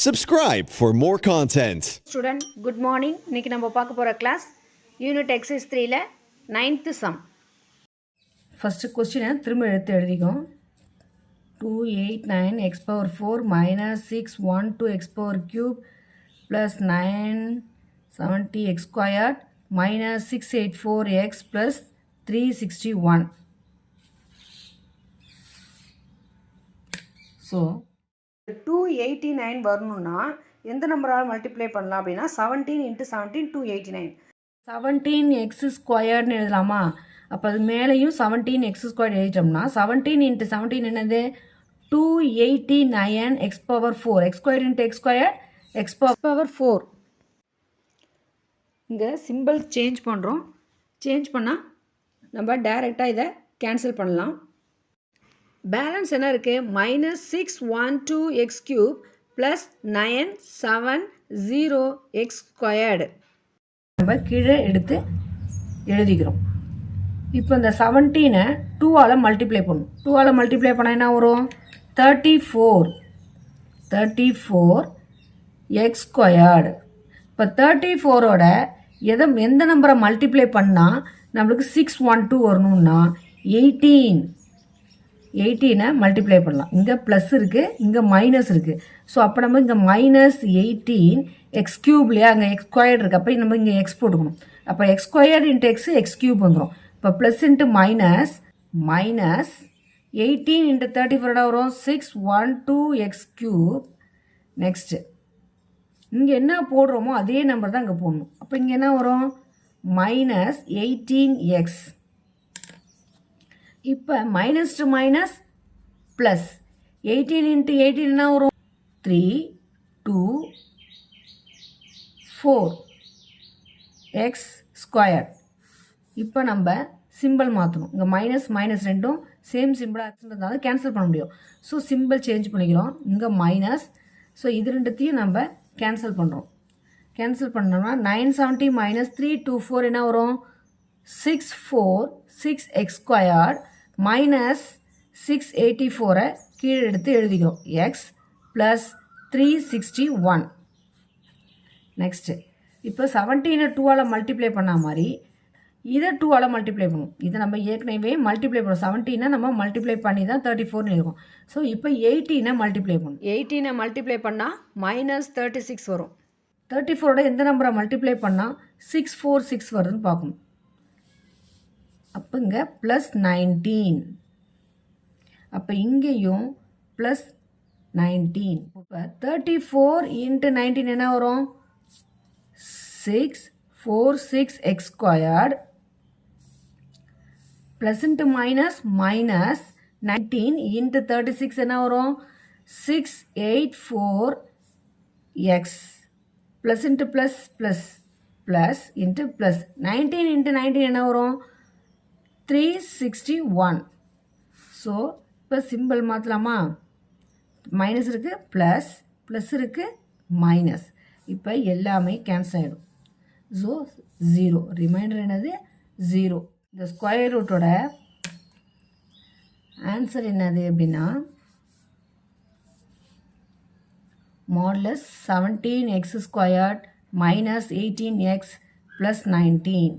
Subscribe for more content. Student, good morning. இன்னைக்கு நம்ம பார்க்க போற கிளாஸ் யூனிட் எக்ஸசைஸ் 3ல 9th சம். ஃபர்ஸ்ட் क्वेश्चन திரும்ப எடுத்து எழுதிக்கோம். 289 x power 4 minus 612 x power cube plus 970 x squared minus 684 x plus 361. So 289 வரணும்னா எந்த நம்பரால் மல்டிப்ளை பண்ணலாம் அப்படின்னா 17 × 17 289. 17x ஸ்கொயர்னு எழுதலாமா? அப்போ அது மேலேயும் 17x ஸ்கொயர் எழுதிட்டோம்னா 17 × 17 என்னது 289 x power 4 x square × x square x power 4. இங்கே சிம்பிள் சேஞ்ச் பண்ணுறோம். சேஞ்ச் பண்ணால் நம்ம டைரெக்டாக இதை கேன்சல் பண்ணலாம். பேலன்ஸ் என்ன இருக்குது? -612x³ + 970x ஸ்கொயர்டு நம்ம கீழே எடுத்து எழுதிக்கிறோம். இப்போ இந்த 17ஐ 2ஆல் மல்டிப்ளை பண்ணும். 2ஆல் மல்டிப்ளை பண்ணால் என்ன வரும்? 34x squared. இப்போ 34ஓட எந்த நம்பரை மல்டிப்ளை பண்ணால் நம்மளுக்கு 612 வரணும்னா 18ஐ மல்டிப்ளை பண்ணலாம். இங்கே ப்ளஸ் இருக்குது, இங்கே மைனஸ் இருக்குது. ஸோ அப்போ நம்ம இங்கே -18x³ இல்லையா, அங்கே x ஸ்கொயர்டு இருக்குது. அப்போ நம்ம இங்கே x போட்டுக்கணும். அப்போ x ஸ்கொயர்டு × x x³ வந்துடும். இப்போ ப்ளஸ் × மைனஸ் -18 × 34 வரும் 612x³. நெக்ஸ்ட்டு இங்கே என்ன போடுறோமோ அதே நம்பர் தான் இங்கே போடணும். அப்போ இங்கே என்ன வரும்? -18x. இப்போ மைனஸ் டு மைனஸ் ப்ளஸ் 18 × 18 என்ன வரும்? 3 2 4x ஸ்கொயர். இப்போ நம்ம சிம்பிள் மாற்றணும். இங்கே மைனஸ் ரெண்டும் சேம் சிம்பிளாக இருந்ததால கேன்சல் பண்ண முடியும். ஸோ சிம்பிள் சேஞ்ச் பண்ணிக்கிறோம். இங்கே மைனஸ். ஸோ இது ரெண்டுத்தையும் நம்ம கேன்சல் பண்ணுறோம். கேன்சல் பண்ணோம்னா 970 - 324 என்ன வரும்? 646x ஸ்கொயர் மைனஸ் 684 கீழே எடுத்து எழுதிக்கிறோம். x plus 361. நெக்ஸ்ட்டு இப்போ 17ஐ 2ஆல் மல்டிப்ளை பண்ண மாதிரி இதை 2ஆல் மல்டிப்ளை பண்ணும். இதை நம்ம ஏற்கனவே மல்டிப்ளை பண்ணுவோம். 17ஐ நம்ம மல்டிப்ளை பண்ணி தான் 34 இருக்கும். ஸோ இப்போ 18ஐ மல்டிப்ளை பண்ணும். 18ஐ மல்டிப்ளை பண்ணால் -36 வரும். 34ஓட எந்த நம்பரை மல்டிப்ளை பண்ணால் 646 வருதுன்னு பார்க்கணும். அப்போ இங்கே +19. அப்போ இங்கேயும் +19. இப்போ 34 × 19 என்ன வரும்? 646x ஸ்கொயர்டு ப்ளஸ் × மைனஸ் -19 × 36 என்ன வரும்? 684x plus × plus plus plus × plus 19 × 19 என்ன வரும்? 361. ஸோ இப்போ சிம்பிள் மாற்றலாமா? மைனஸ் இருக்குது, ப்ளஸ் இருக்குது, மைனஸ். இப்போ எல்லாமே கேன்சல் ஆகிடும். ஸோ 0. ரிமைண்டர் என்னது? 0. இந்த ஸ்கொயர் ரூட்டோட ஆன்சர் என்னது அப்படின்னா மாடுலஸ் 17x² - 18x + 19.